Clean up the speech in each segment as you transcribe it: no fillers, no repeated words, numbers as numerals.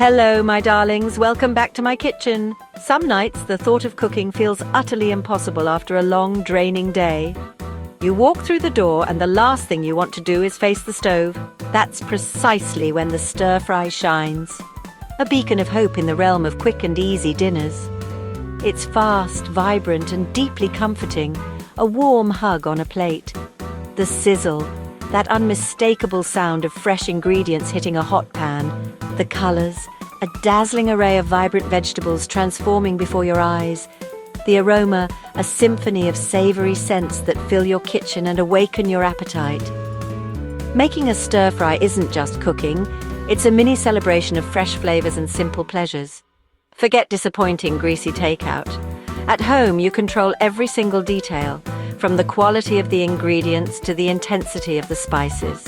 Hello, my darlings. Welcome back to my kitchen. Some nights, the thought of cooking feels utterly impossible after a long, draining day. You walk through the door and the last thing you want to do is face the stove. That's precisely when the stir-fry shines. A beacon of hope in the realm of quick and easy dinners. It's fast, vibrant, and deeply comforting. A warm hug on a plate. The sizzle, that unmistakable sound of fresh ingredients hitting a hot pan. The colors, a dazzling array of vibrant vegetables transforming before your eyes. The aroma, a symphony of savory scents that fill your kitchen and awaken your appetite. Making a stir-fry isn't just cooking, it's a mini celebration of fresh flavors and simple pleasures. Forget disappointing greasy takeout. At home, you control every single detail, from the quality of the ingredients to the intensity of the spices.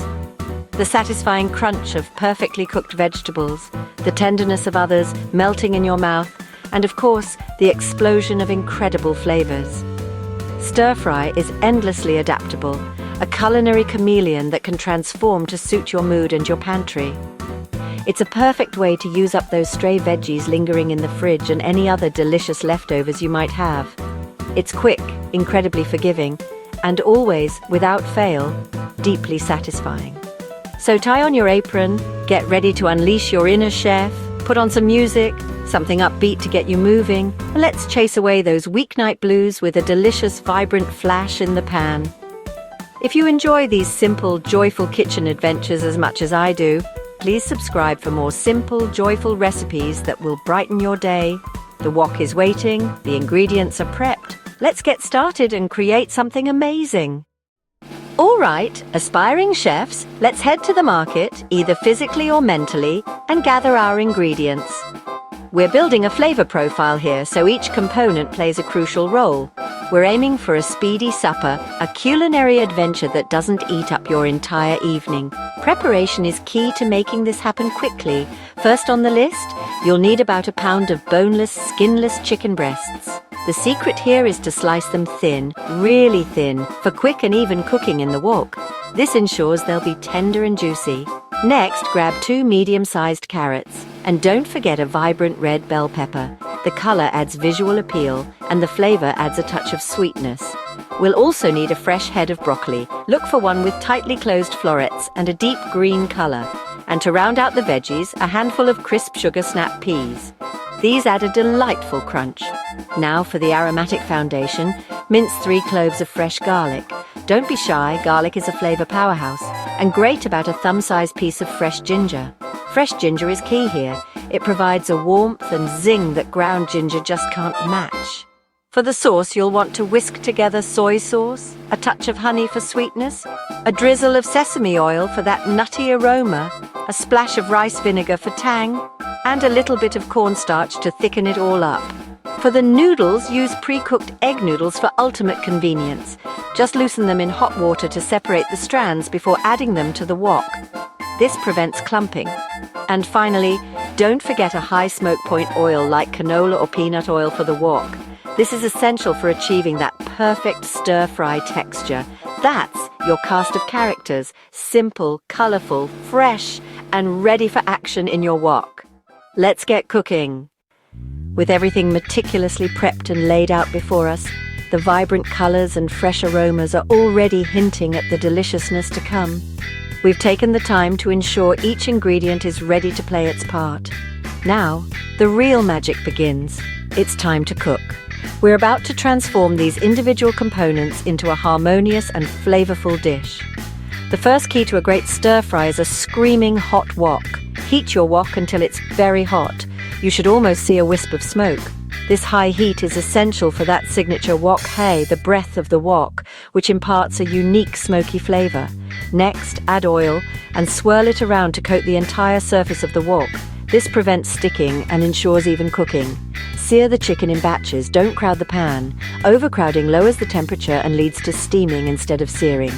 The satisfying crunch of perfectly cooked vegetables, the tenderness of others melting in your mouth, and of course, the explosion of incredible flavors. Stir-fry is endlessly adaptable, a culinary chameleon that can transform to suit your mood and your pantry. It's a perfect way to use up those stray veggies lingering in the fridge and any other delicious leftovers you might have. It's quick, incredibly forgiving, and always, without fail, deeply satisfying. So tie on your apron, get ready to unleash your inner chef, put on some music, something upbeat to get you moving, and let's chase away those weeknight blues with a delicious, vibrant flash in the pan. If you enjoy these simple, joyful kitchen adventures as much as I do, please subscribe for more simple, joyful recipes that will brighten your day. The wok is waiting, the ingredients are prepped. Let's get started and create something amazing. All right, aspiring chefs, let's head to the market, either physically or mentally, and gather our ingredients. We're building a flavor profile here, so each component plays a crucial role. We're aiming for a speedy supper, a culinary adventure that doesn't eat up your entire evening. Preparation is key to making this happen quickly. First on the list, you'll need about a pound of boneless, skinless chicken breasts. The secret here is to slice them thin, really thin, for quick and even cooking in the wok. This ensures they'll be tender and juicy. Next, grab 2 medium-sized carrots. And don't forget a vibrant red bell pepper. The color adds visual appeal, and the flavor adds a touch of sweetness. We'll also need a fresh head of broccoli. Look for one with tightly closed florets and a deep green color. And to round out the veggies, a handful of crisp sugar snap peas. These add a delightful crunch. Now for the aromatic foundation, mince 3 cloves of fresh garlic. Don't be shy, garlic is a flavor powerhouse, and grate about a thumb-sized piece of fresh ginger. Fresh ginger is key here. It provides a warmth and zing that ground ginger just can't match. For the sauce, you'll want to whisk together soy sauce, a touch of honey for sweetness, a drizzle of sesame oil for that nutty aroma, a splash of rice vinegar for tang, and a little bit of cornstarch to thicken it all up. For the noodles, use pre-cooked egg noodles for ultimate convenience. Just loosen them in hot water to separate the strands before adding them to the wok. This prevents clumping. And finally, don't forget a high smoke point oil like canola or peanut oil for the wok. This is essential for achieving that perfect stir-fry texture. That's your cast of characters, simple, colorful, fresh, and ready for action in your wok. Let's get cooking. With everything meticulously prepped and laid out before us, the vibrant colors and fresh aromas are already hinting at the deliciousness to come. We've taken the time to ensure each ingredient is ready to play its part. Now, the real magic begins. It's time to cook. We're about to transform these individual components into a harmonious and flavorful dish. The first key to a great stir-fry is a screaming hot wok. Heat your wok until it's very hot. You should almost see a wisp of smoke. This high heat is essential for that signature wok hay, the breath of the wok, which imparts a unique smoky flavor. Next, add oil and swirl it around to coat the entire surface of the wok. This prevents sticking and ensures even cooking. Sear the chicken in batches, don't crowd the pan. Overcrowding lowers the temperature and leads to steaming instead of searing.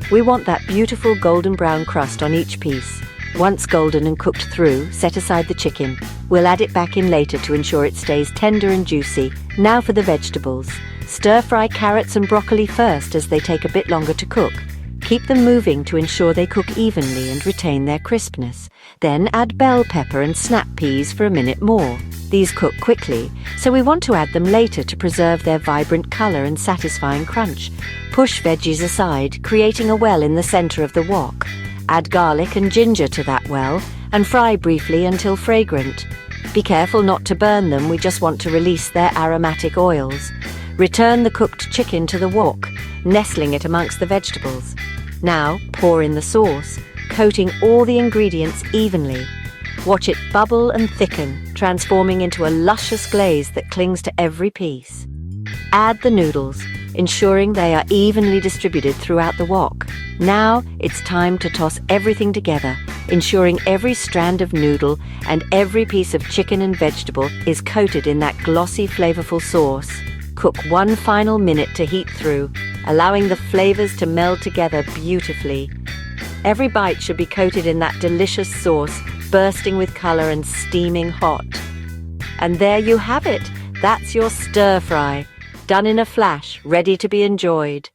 We want that beautiful golden brown crust on each piece. Once golden and cooked through, set aside the chicken. We'll add it back in later to ensure it stays tender and juicy. Now for the vegetables. Stir-fry carrots and broccoli first as they take a bit longer to cook. Keep them moving to ensure they cook evenly and retain their crispness. Then add bell pepper and snap peas for a minute more. These cook quickly, so we want to add them later to preserve their vibrant color and satisfying crunch. Push veggies aside, creating a well in the center of the wok. Add garlic and ginger to that well and fry briefly until fragrant. Be careful not to burn them, we just want to release their aromatic oils. Return the cooked chicken to the wok, nestling it amongst the vegetables. Now pour in the sauce, coating all the ingredients evenly. Watch it bubble and thicken, transforming into a luscious glaze that clings to every piece. Add the noodles, ensuring they are evenly distributed throughout the wok. Now it's time to toss everything together, ensuring every strand of noodle and every piece of chicken and vegetable is coated in that glossy, flavorful sauce. Cook one final minute to heat through, allowing the flavors to meld together beautifully. Every bite should be coated in that delicious sauce, bursting with color and steaming hot. And there you have it. That's your stir fry, done in a flash, ready to be enjoyed.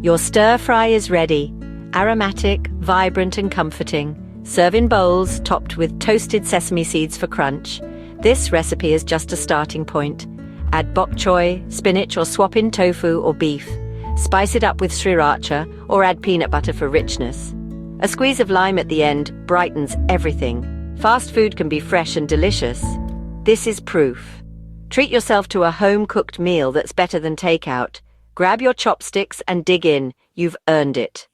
Your stir fry is ready, aromatic, vibrant and comforting. Serve in bowls topped with toasted sesame seeds for crunch. This recipe is just a starting point. Add bok choy, spinach or swap in tofu or beef. Spice it up with sriracha or add peanut butter for richness. A squeeze of lime at the end brightens everything. Fast food can be fresh and delicious. This is proof. Treat yourself to a home-cooked meal that's better than takeout. Grab your chopsticks and dig in. You've earned it.